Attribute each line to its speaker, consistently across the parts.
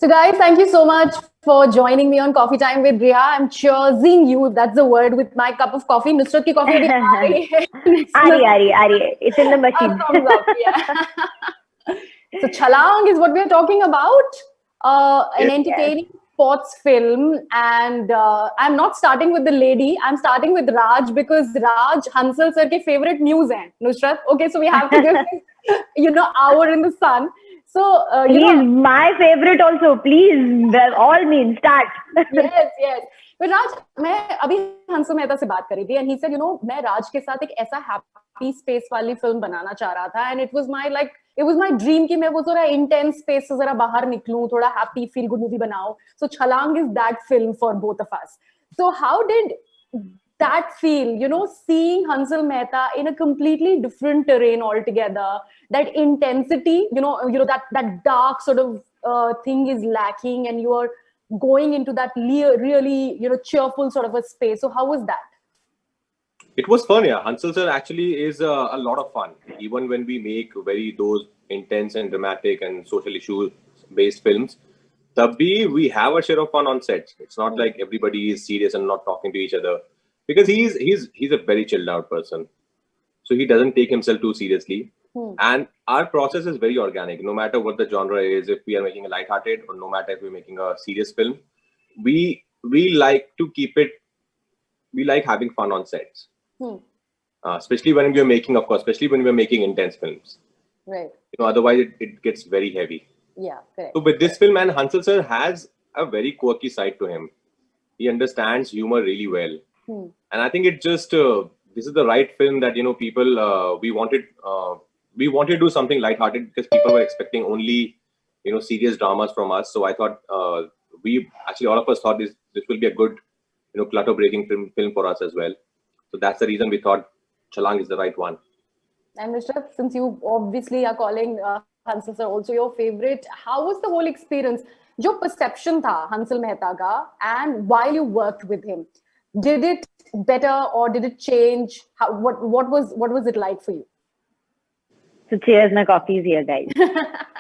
Speaker 1: So, guys, thank you so much for joining me on Coffee Time with Riha. I'm cheersing you, that's the word, with my cup of coffee. Nusrat ki coffee abhi aa rahi hai. Next
Speaker 2: Ari. It's in the machine.
Speaker 1: thumbs up, yeah. So, Chalang is what we're talking about. An
Speaker 3: Yes.
Speaker 2: Yes.
Speaker 1: entertaining sports film. And I'm not starting with the lady, I'm starting with Raj because Raj, Hansal sir ke favorite news hai. Nusrat, okay, so we have to give him, hour in the sun. So,
Speaker 2: He's my favorite also. Please, by all means, start.
Speaker 1: yes, yes. But Raj, मैं अभी हंसू मेहता से बात करी थी and he said, मैं राज के साथ एक ऐसा happy space वाली फिल्म बनाना चाह रहा था and it was my dream कि मैं वो थोड़ा intense space से जरा बाहर निकलूं, थोड़ा happy feel good movie बनाऊं. So Chalang is that film for both of us. So how did that feel, seeing Hansal Mehta in a completely different terrain altogether, that intensity, that dark sort of thing is lacking and you are going into that really, cheerful sort of a space. So how was that?
Speaker 3: It was fun, yeah. Hansel sir actually is a lot of fun. Even when we make those intense and dramatic and social issue based films, tabhi we have a share of fun on set. It's not like everybody is serious and not talking to each other because he's a very chilled out person. So he doesn't take himself too seriously. And our process is very organic. No matter what the genre is, if we are making a light-hearted or no matter if we're making a serious film, we like to keep it. We like having fun on sets. Especially when we're making, of course, especially when we're making intense films.
Speaker 1: Right.
Speaker 3: Otherwise it gets very heavy.
Speaker 1: Yeah, correct.
Speaker 3: So with this film, and Hansel sir has a very quirky side to him. He understands humor really well, and I think it just this is the right film that people we wanted to do something lighthearted because people were expecting only serious dramas from us. So I thought we actually all of us thought this will be a good clutter breaking film for us as well. So that's the reason we thought Chalang is the right one.
Speaker 1: And Mr. Since you obviously are calling Hansal sir also your favorite, how was the whole experience? जो perception था Hansal Mehta का, and while you worked with him, did it better or did it change? What was it like for you?
Speaker 2: So cheers, my coffee is here, guys.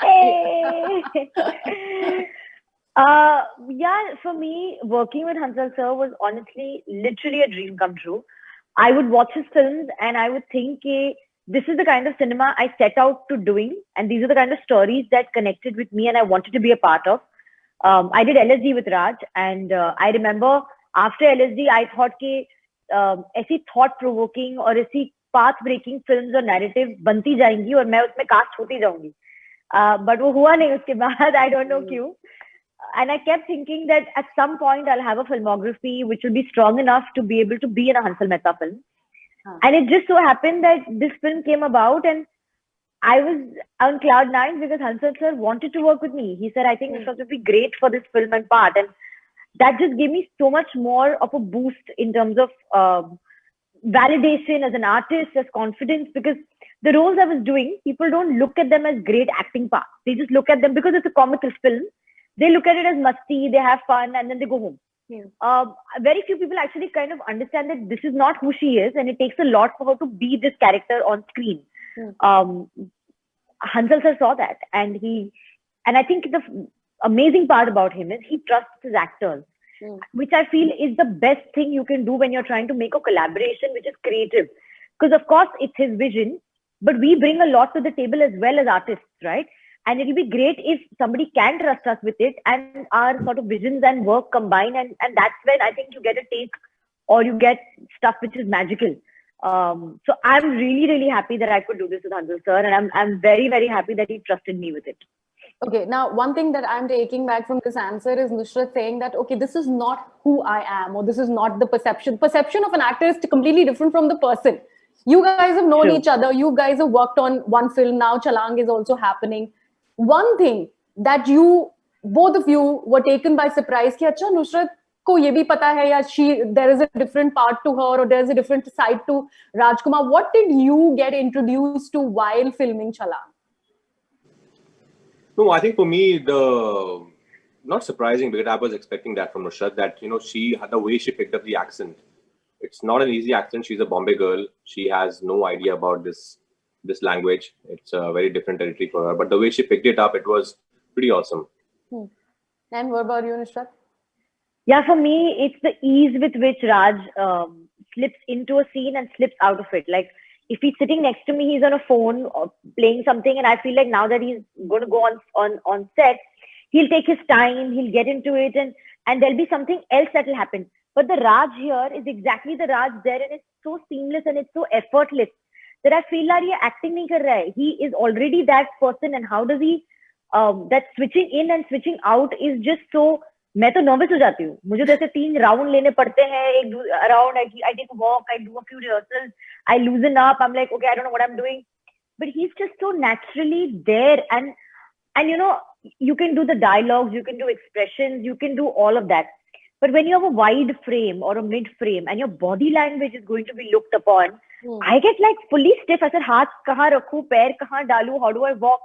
Speaker 2: Hey! Yeah, for me, working with Hansal sir was honestly literally a dream come true. I would watch his films and I would think, this is the kind of cinema I set out to doing, and these are the kind of stories that connected with me and I wanted to be a part of. I did LSD with Raj, and I remember after LSD, I thought कि ऐसी thought provoking और ऐसी path breaking films और narrative बनती जाएंगी और मैं उसमें cast होती जाऊंगी. But वो हुआ नहीं उसके बाद. I don't know क्यों. And I kept thinking that at some point I'll have a filmography which will be strong enough to be able to be in a Hansal Mehta film. And it just so happened that this film came about and I was on cloud nine because Hansal sir wanted to work with me. He said, I think this would be great for this film and part. And that just gave me so much more of a boost in terms of validation as an artist, as confidence, because the roles I was doing, people don't look at them as great acting parts. They just look at them because it's a comical film. They look at it as musty, they have fun, and then they go home. Very few people actually kind of understand that this is not who she is, and it takes a lot for her to be this character on screen. Hansal sir saw that, and I think the amazing part about him is he trusts his actors, which I feel is the best thing you can do when you're trying to make a collaboration which is creative. Because of course it's his vision, but we bring a lot to the table as well as artists, right? And it'll be great if somebody can trust us with it and our sort of visions and work combine. And that's when I think you get a take or you get stuff which is magical. So I'm really, really happy that I could do this with Hansal sir. And I'm very, very happy that he trusted me with it.
Speaker 1: Okay, now one thing that I'm taking back from this answer is Nusrat saying that, okay, this is not who I am or this is not the perception. Perception of an actor is completely different from the person. You guys have known each other. You guys have worked on one film. Now Chalang is also happening. One thing that both of you were taken by surprise कि अच्छा नुसरत को ये भी पता है या there is a different part to her or there is a different side to Rajkumar. What did you get introduced to while filming Chalang?
Speaker 3: No, I think for me not surprising because I was expecting that from Nusrat that she had the way she picked up the accent. It's not an easy accent. She's a Bombay girl. She has no idea about this language. It's a very different territory for her. But the way she picked it up, it was pretty awesome.
Speaker 1: And what about you, Nishrat?
Speaker 2: Yeah, for me, it's the ease with which Raj slips into a scene and slips out of it. Like, if he's sitting next to me, he's on a phone or playing something, and I feel like now that he's going to go on set, he'll take his time, he'll get into it, and there'll be something else that will happen. But the Raj here is exactly the Raj there, and it's so seamless and it's so effortless that I feel like he acting nahi kar raha hai. He is already that person, and how does he? That switching in and switching out is just so. मैं तो nervous हो जाती हूँ. मुझे तो ऐसे 3 round लेने पड़ते हैं. एक round I take a walk, I do a few rehearsals, I loosen up. I'm like, okay, I don't know what I'm doing. But he's just so naturally there, and you know, you can do the dialogues, you can do expressions, you can do all of that. But when you have a wide frame or a mid frame and your body language is going to be looked upon, I get like fully stiff. I said, हाथ कहाँ रखूं, पैर कहाँ डालूं, how do I walk?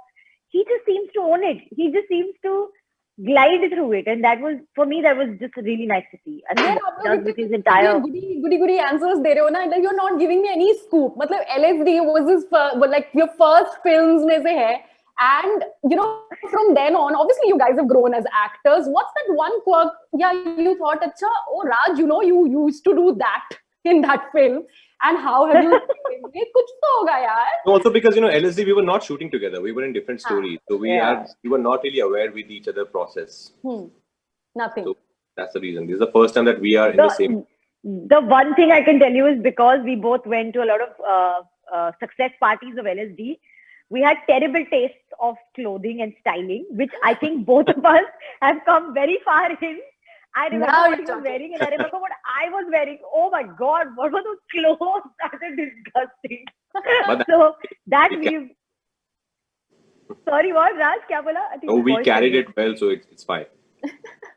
Speaker 2: He just seems to own it. He just seems to glide through it, and that was, for me, that was just really nice to see. I think that does with his entire
Speaker 1: goody answers दे रहे हो ना, like you're not giving me any scoop. मतलब LSD was his like your first films में से है, and you know, from then on, obviously you guys have grown as actors. What's that one quirk? Yeah, you thought, अच्छा, oh Raj, you know, you used to do that in that film. And how have you? ये कुछ तो होगा यार.
Speaker 3: Also because you know LSD, we were not shooting together. We were in different stories, so we were not really aware with each other process.
Speaker 1: Nothing.
Speaker 3: So that's the reason. This is the first time that we are in the same.
Speaker 2: The one thing I can tell you is because we both went to a lot of success parties of LSD, we had terrible tastes of clothing and styling, which I think both of us have come very far in. I remember what he was wearing, and I remember what I was wearing. Oh my God, what were those clothes? That is disgusting. So that we've. Sorry, what, Raj? Kya bola? I think
Speaker 3: we carried it well, so it's fine.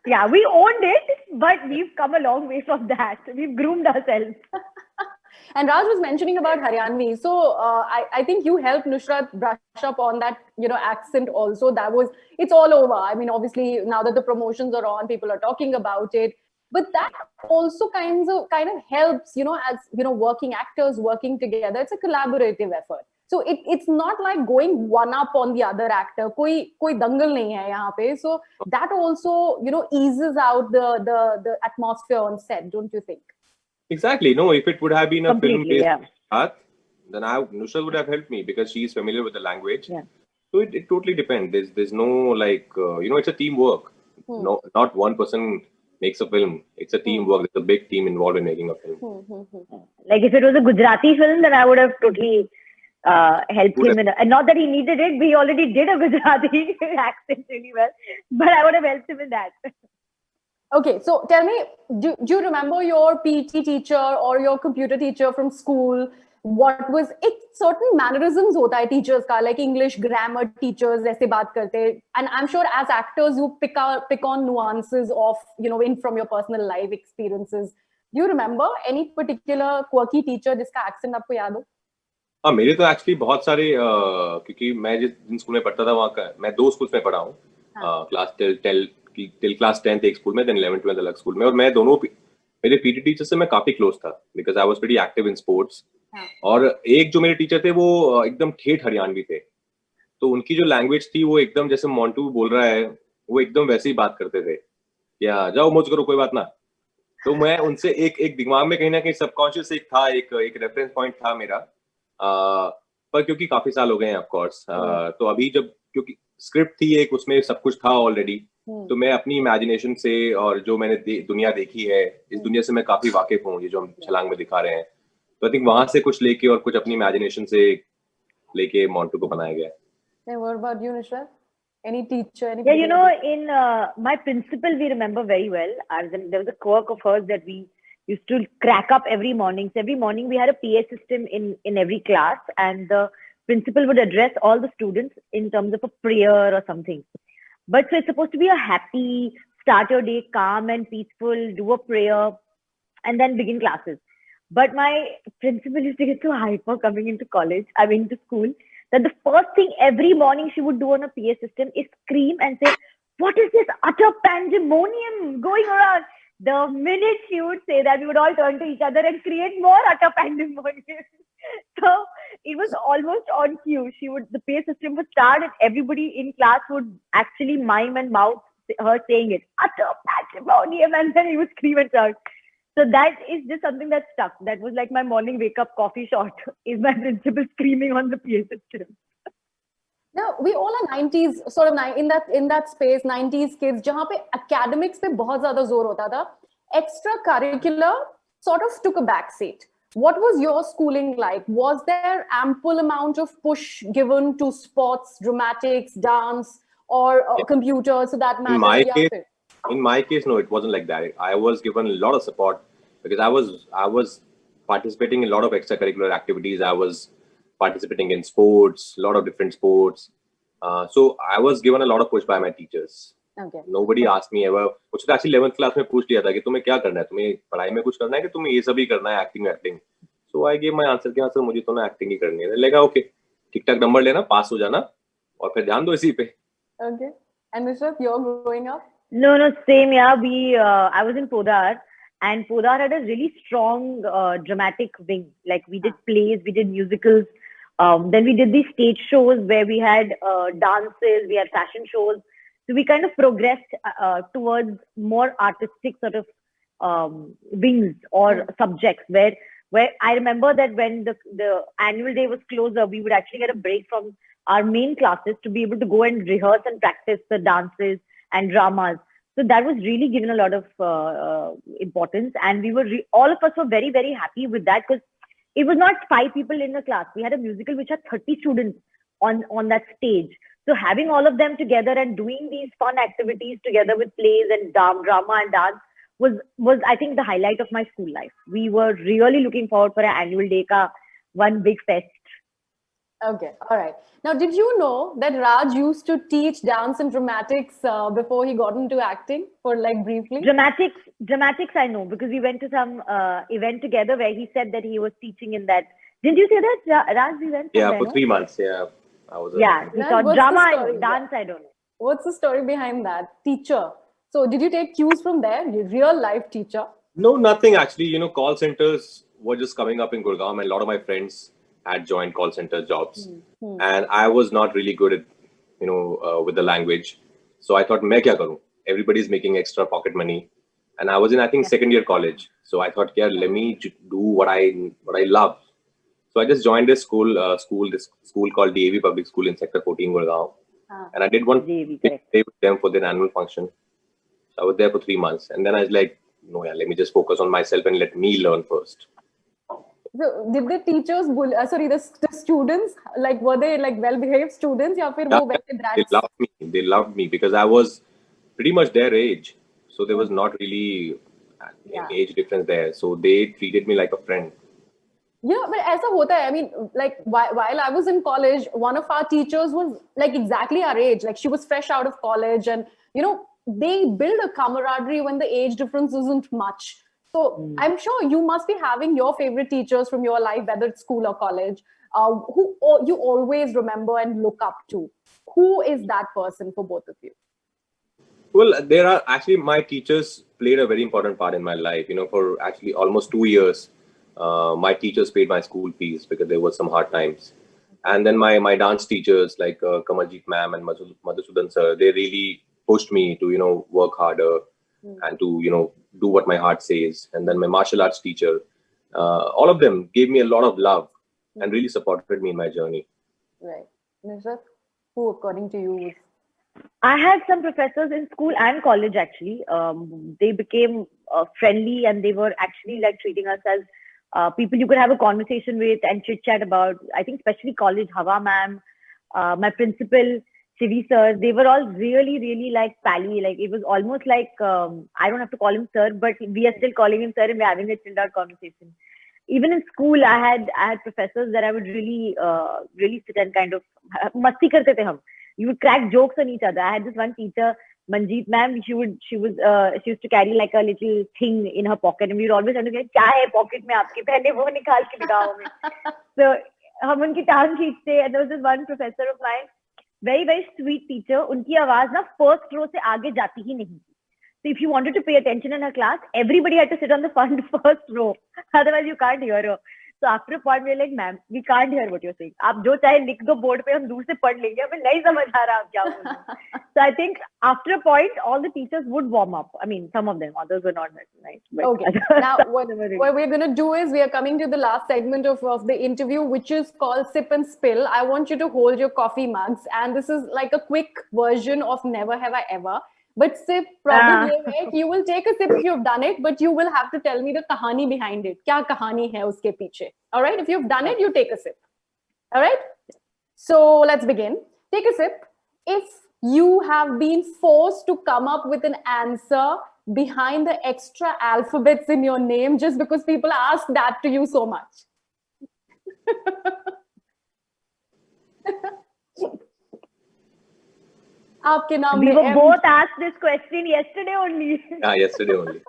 Speaker 2: Yeah, we owned it, but we've come a long way from that. We've groomed ourselves.
Speaker 1: And Raj was mentioning about Haryanvi. So I think you helped Nusrat brush up on that, you know, accent also. It's all over. I mean, obviously, now that the promotions are on, people are talking about it. But that also kind of helps, you know, as, you know, working actors working together. It's a collaborative effort. So it's not like going one up on the other actor. Koi dangal nahi hai yahan pe. So that also, you know, eases out the atmosphere on set, don't you think?
Speaker 3: Exactly. No, if it would have been a film based
Speaker 2: yeah.
Speaker 3: art, then Nusrat would have helped me because she's familiar with the language.
Speaker 2: Yeah.
Speaker 3: So it totally depends. There's no like you know, it's a teamwork. No, not one person makes a film. It's a teamwork. There's a big team involved in making a film.
Speaker 2: Like if it was a Gujarati film, then I would have totally helped him. And not that he needed it, but he already did a Gujarati accent really well. But I would have helped him in that.
Speaker 1: Okay, so tell me, do you remember your PT teacher or your computer teacher from school? What was it? Certain mannerisms hota hai teachers ka, like English grammar teachers aise baat karte, and I'm sure as actors you pick on nuances of, you know, in from your personal life experiences. Do you remember any particular quirky teacher जिसका accent आपको याद हो?
Speaker 3: हाँ, मेरे तो actually बहुत सारे क्योंकि मैं जिन स्कूल में पढ़ता था वहाँ का मैं 2 स्कूल्स में पढ़ा हूँ. क्लास टिल क्लास 10th एक स्कूल में, देन 11th 12th अलग स्कूल में, और मैं दोनों मेरे पीटी टीचर से मैं काफी क्लोज था because I was pretty active in sports. और एक जो मेरे टीचर थे वो एकदम ठेठ हरियाणवी थे, तो उनकी जो लैंग्वेज थी वो एकदम जैसे मोंटू बोल रहा है वो एकदम वैसे ही बात करते थे, या जाओ मौज करो कोई बात ना. तो मैं उनसे एक दिमाग में कहीं ना कहीं सबकॉन्शियस एक था, एक रेफरेंस पॉइंट था मेरा. पर क्योंकि काफी साल हो गए हैं ऑफ कोर्स, तो अभी जब क्योंकि स्क्रिप्ट थी एक, उसमें सब कुछ था ऑलरेडी, तो मैं अपनी इमेजिनेशन से और जो मैंने दुनिया देखी है, इस दुनिया से मैं काफी वाकिफ हूँ, ये जो हम छलांग में दिखा रहे हैं. तो आई थिंक वहां से कुछ लेके और कुछ अपनी इमेजिनेशन से लेके मोंटू को बनाया गया.
Speaker 1: And what about you, Nishrat? Any teacher?
Speaker 2: Yeah, you know, in my principal, we remember very well. There was a quirk of hers that we used to crack up every morning. So every morning we had a PA system in every class, and the principal would address all the students in terms of a prayer or something. But so it's supposed to be a happy, start your day calm and peaceful, do a prayer, and then begin classes. But my principal used to get so hyper coming into school, that the first thing every morning she would do on a PA system is scream and say, "What is this utter pandemonium going around?" The minute she would say that, we would all turn to each other and create more utter pandemonium. So it was almost on cue. The PA system would start and everybody in class would actually mime and mouth her saying it, utter pandemonium, and then he would scream and shout. So that is just something that stuck. That was like my morning wake up coffee shot. Is my principal screaming on the PA system.
Speaker 1: Now we all are 90s sort of in that space 90s kids जहाँ पे academics पे बहुत ज़्यादा जोर होता था. Extracurricular sort of took a back seat. What was your schooling like? Was there ample amount of push given to sports, dramatics, dance, or computers, so that matter?
Speaker 3: In my case, no, it wasn't like that. I was given a lot of support because I was participating in a lot of extracurricular activities. I was participating in sports, a lot of different sports. So I was given a lot of push by my teachers.
Speaker 1: Okay.
Speaker 3: Nobody asked me ever. मुझे actually 11th class में पूछ लिया था कि तुम्हें क्या करना है, तुम्हें पढ़ाई में कुछ करना है कि तुम्हें ये सभी करना है, acting. So I gave my answer कि हाँ सर मुझे तो ना acting ही करनी है. लगा okay, ठीक ठाक नंबर लेना, पास हो जाना और फिर ध्यान दो इसी पे.
Speaker 1: Okay. And Nusrat, you're growing up?
Speaker 2: No, same. Yeah, I was in Podar, and Podar had a really strong dramatic wing. Like we did plays, we did musicals. Then we did these stage shows where we had dances, we had fashion shows. So we kind of progressed towards more artistic sort of wings or subjects where I remember that when the annual day was closer, we would actually get a break from our main classes to be able to go and rehearse and practice the dances and dramas. So that was really given a lot of importance, and we were all of us were very, very happy with that because it was not 5 people in the class. We had a musical which had 30 students on that stage. So having all of them together and doing these fun activities together with plays and drama and dance was I think the highlight of my school life. We were really looking forward for an annual day ka one big fest.
Speaker 1: Okay, all right. Now, did you know that Raj used to teach dance and dramatics before he got into acting, for like briefly?
Speaker 2: Dramatics I know because we went to some event together where he said that he was teaching in that. Didn't you say that, Raj? We went
Speaker 3: Yeah,
Speaker 2: there,
Speaker 3: for
Speaker 2: no?
Speaker 3: 3 months. Yeah, I was.
Speaker 2: Yeah, he taught drama. I know, dance I don't know.
Speaker 1: What's the story behind that? Teacher. So, did you take cues from there? Real life teacher?
Speaker 3: No, nothing actually. You know, call centers were just coming up in Gurgaon, and a lot of my friends had joined call center jobs, and I was not really good at, with the language. So I thought, मैं क्या करूँ? Everybody's making extra pocket money, and I was in I think second year college. So I thought, yeah, let me do what I love. So I just joined this school called DAV Public School in Sector 14, Gurgaon, and I did one big play with them for their annual function. So I was there for 3 months, and then I was like, no, yeah, let me just focus on myself and let me learn first.
Speaker 1: So did the teachers the students, like, were they like well-behaved students या फिर वो वैसे brats?
Speaker 3: They loved me because I was pretty much their age, so there was not really an age difference there. So they treated me like a friend.
Speaker 1: Yeah, but ऐसा होता है. I mean, like while I was in college, one of our teachers was like exactly our age. Like she was fresh out of college, and they build a camaraderie when the age difference isn't much. So I'm sure you must be having your favorite teachers from your life, whether it's school or college, who you always remember and look up to. Who is that person for both of you?
Speaker 3: Well, there are actually my teachers played a very important part in my life. For actually almost 2 years, my teachers paid my school fees because there were some hard times. And then my dance teachers like Kamaljeet ma'am and Madhusudan sir, they really pushed me to work harder and to do what my heart says. And then my martial arts teacher, all of them gave me a lot of love and really supported me in my journey.
Speaker 1: Right. Nusrat, who according to you was?
Speaker 2: I had some professors in school and college actually. They became friendly, and they were actually like treating us as people you could have a conversation with and chit chat about. I think especially college, Hawa ma'am, my principal, Shivi sir, they were all really, really like pally. Like it was almost like, I don't have to call him sir, but we are still calling him sir and we're having a chilled out conversation. Even in school, I had professors that I would really, really sit and kind of, masti karte the hum. You would crack jokes on each other. I had this one teacher, Manjeet ma'am, she used to carry like a little thing in her pocket, and we would always understand, क्या है pocket में आपके, पहले वो निकाल के दिखाओ हमें. So हम उनकी टांग खींचते, and there was this one professor of mine, very, very sweet teacher. उनकी आवाज ना first row से आगे जाती ही नहीं. So if you wanted to pay attention in her class, everybody had to sit on the first row. Otherwise, you can't hear her. So after a point we're like, ma'am, we can't hear what you're saying. आप जो चाहे लिख दो board पे, हम दूर से पढ़ लेंगे, हमें नहीं समझ आ रहा आप क्या बोल रहे हो. So I think after a point, all the teachers would warm up. I mean, some of them, others were not that nice. But
Speaker 1: Okay. Now, what we're going to do is we are coming to the last segment of the interview, which is called Sip and Spill. I want you to hold your coffee mugs, and this is like a quick version of Never Have I Ever. But sip probably like you will take a sip if you've done it, but you will have to tell me the kahani behind it. क्या कहानी है उसके पीछे? All right. If you've done it, you take a sip. All right. So let's begin. Take a sip. If you have been forced to come up with an answer behind the extra alphabets in your name just because people ask that to you so much. आपके नाम
Speaker 2: we
Speaker 1: में
Speaker 2: were both asked this question yesterday only.
Speaker 3: Yeah, yesterday only.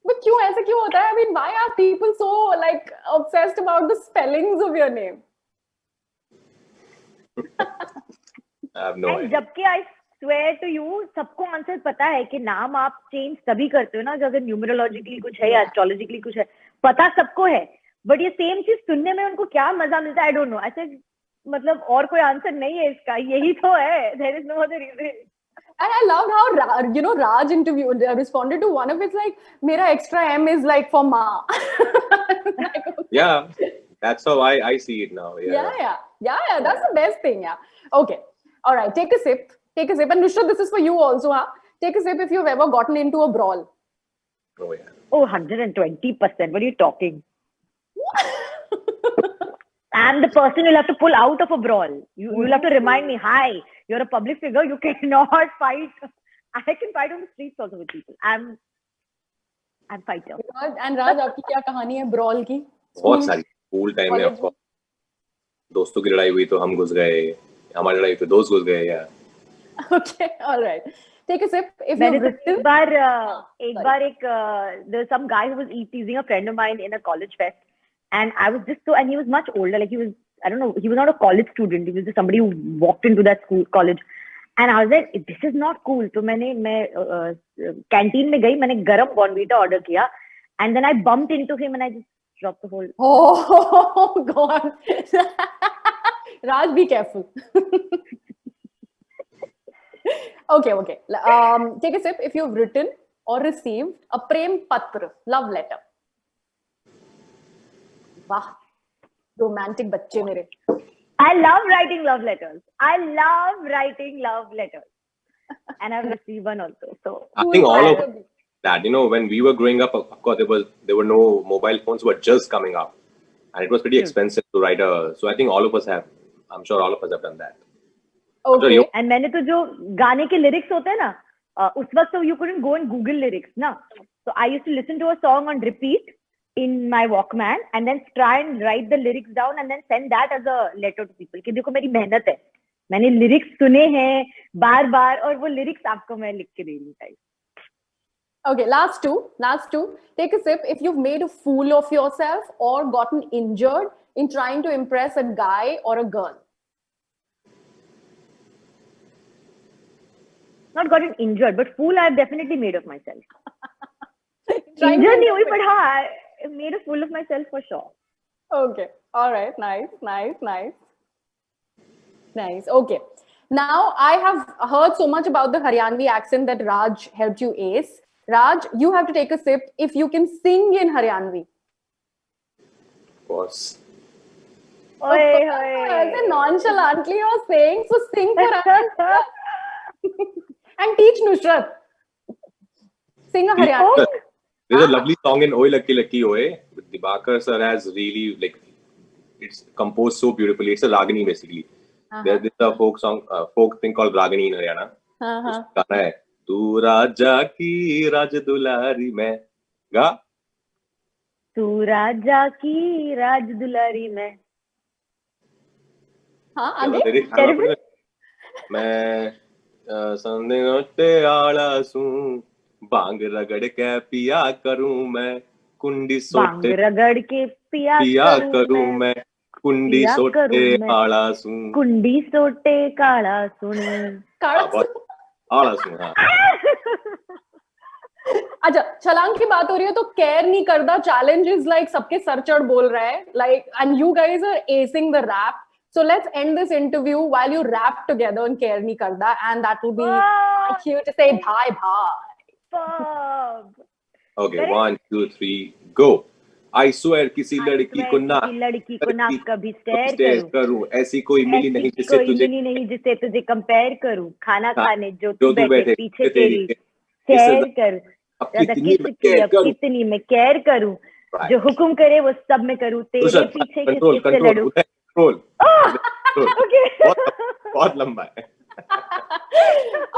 Speaker 1: But क्यों ऐसा क्यों होता है? I mean, why are people so like obsessed about the spellings of your name?
Speaker 3: I have no idea.
Speaker 2: जबकि I swear to you, सबको answer पता है कि नाम आप चेंज तभी करते हो ना जब न्यूमरोलॉजिकली कुछ है या एस्ट्रोलॉजिकली कुछ है, पता सबको है. बट ये सेम चीज सुनने में उनको क्या मजा मिलता है, आई डोंट नो. ऐसे मतलब और कोई आंसर नहीं है इसका, यही तो है. There is no other reason.
Speaker 1: And I loved how Raj responded to one of it like, "Mera extra M is like for ma."
Speaker 3: Yeah, that's how I see it now.
Speaker 1: Yeah. That's the best thing. Yeah. Okay. All right. Take a sip. And Nusrat, this is for you also. Huh? Take a sip if you've ever gotten into a brawl.
Speaker 3: Oh yeah.
Speaker 2: Oh, 120%. What are you talking? I'm the person you'll have to pull out of a brawl. You'll have to remind me, hi, you're a public figure, you cannot fight. I can fight on the streets also with people. I'm fighter.
Speaker 1: And Raj, आपकी क्या कहानी है brawl की?
Speaker 3: बहुत सारी. School time में आपको दोस्तों की लड़ाई हुई तो हम घुस गए, हमारी लड़ाई तो दोस्त घुस गए. Yeah.
Speaker 1: Okay, all right. Take a sip. If
Speaker 2: मैंने
Speaker 1: you've
Speaker 2: तो एक बार there's some guy who was teasing a friend of mine in a college fest, and I was just and he was much older, like he was, I don't know, he was not a college student, he was just somebody who walked into that college, and I was like, this is not cool. तो मैं canteen में गई, मैंने गरम Bonvita order किया, and then I bumped into him and I just dropped the whole.
Speaker 1: Oh God. Raj, be careful. Okay. Take a sip if you've written or received a prem patra, love letter. Wow, romantic बच्चे मेरे.
Speaker 2: I love writing love letters. And I've received one also. So
Speaker 3: I think all of that, when we were growing up, of course, there were no mobile phones were just coming up, and it was pretty expensive to write so I think all of us have. I'm sure all of us have done that.
Speaker 1: Okay.
Speaker 2: And मैंने तो जो गाने के lyrics होते हैं ना, उस वक्त तो you couldn't go and Google lyrics ना. So I used to listen to a song on repeat in my Walkman and then try and write the lyrics down and then send that as a letter to people कि देखो मेरी मेहनत है, मैंने lyrics सुने हैं बार-बार और वो lyrics आपको मैं लिख के दे रही हूँ.
Speaker 1: Okay, last two. Take a sip if you've made a fool of yourself or gotten injured in trying to impress a guy or a girl.
Speaker 2: Not gotten injured, but fool I've definitely made of myself. Injured नहीं हुई, but हाँ, I made a fool of myself for sure.
Speaker 1: Okay, all right, nice. Okay, now I have heard so much about the Haryanvi accent that Raj helped you ace. Raj, you have to take a sip if you can sing in Haryanvi.
Speaker 3: Of course.
Speaker 1: Nonchalantly you're saying, so sing for us. And teach Nusrat. Sing a Haryanvi.
Speaker 3: There's a lovely song in Oi Lucky Lucky Oi with Dibakar sir has really it's composed so beautifully. It's a Ragini basically. There's a folk thing called Ragini in Haryana. गाना है तू राजा की राजदुलारी में गा.
Speaker 2: तू राजा की राजदुलारी में.
Speaker 1: हाँ आगे.
Speaker 3: मैं संदेहोटे आला सूं बांग रगड़ के पिया करूं मैं कुंडी सोटे
Speaker 2: बांग रगड़ के पिया
Speaker 3: करूं मैं कुंडी सोटे आला सूं
Speaker 2: कुंडी सोटे काला सुन
Speaker 3: आला सूं. हाँ.
Speaker 1: अच्छा, छलांग की बात हो रही है तो केयर नहीं करदा चैलेंज इज लाइक सबके सर चढ़ बोल रहा है, like and you guys are acing the rap. So let's end this interview while you rap together on Care Nahi Karda, and that will be my cue to say bye bye.
Speaker 2: Superb.
Speaker 3: Okay,
Speaker 2: Correct?
Speaker 3: 1, 2, 3, go. I swear किसी
Speaker 2: I
Speaker 3: लड़की
Speaker 2: swear
Speaker 3: को ना
Speaker 2: किसी लड़की को ना कभी stair
Speaker 3: stare
Speaker 2: करूं,
Speaker 3: करूं, ऐसी कोई मिली
Speaker 2: ऐसी
Speaker 3: नहीं जिससे
Speaker 2: कोई
Speaker 3: तुझे
Speaker 2: मिली नहीं जिसे तुझे कंपेयर करूं, खाना
Speaker 3: हाँ,
Speaker 2: खाने जो
Speaker 3: जो
Speaker 2: तू
Speaker 3: तू
Speaker 2: बैठे
Speaker 3: बैठे
Speaker 2: पीछे
Speaker 3: तेरी
Speaker 2: तेरी
Speaker 3: किस
Speaker 2: शेयर करूं,
Speaker 3: अब
Speaker 2: ज्यादा
Speaker 3: कितनी मैं
Speaker 2: किसकी
Speaker 3: care
Speaker 2: अब
Speaker 3: करूं.
Speaker 2: कितनी मैं केयर करूं, जो
Speaker 3: Right.
Speaker 2: हुक्म करे वो सब मैं करूं, तेरे
Speaker 3: ऋषभ,
Speaker 2: पीछे
Speaker 3: कंट्रोल
Speaker 2: किससे
Speaker 3: कंट्रोल
Speaker 2: लड़ूं.
Speaker 3: उदय कंट्रोल
Speaker 2: Ah!
Speaker 3: कंट्रोल.
Speaker 2: Okay.
Speaker 3: बहुत लंबा है.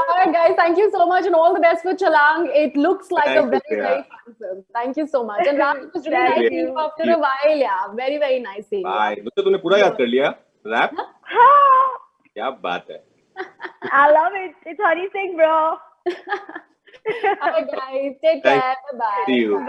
Speaker 1: All right, guys, thank you so much and all the best for Chalang. It looks like a
Speaker 3: Thank you,
Speaker 1: very, very
Speaker 3: Priya.
Speaker 1: fun film. Thank you so much. And Raj, it was really
Speaker 2: Thank
Speaker 1: nice seeing
Speaker 2: you.
Speaker 1: you after a while. Yeah, very, very nice seeing you.
Speaker 3: Bye. तो तूने पूरा याद कर लिया rap.
Speaker 2: Ah,
Speaker 3: क्या बात है.
Speaker 2: I love it. It's Honey Singh, bro.
Speaker 1: All right, guys, take
Speaker 3: Thank
Speaker 1: care. Bye bye.
Speaker 3: See you.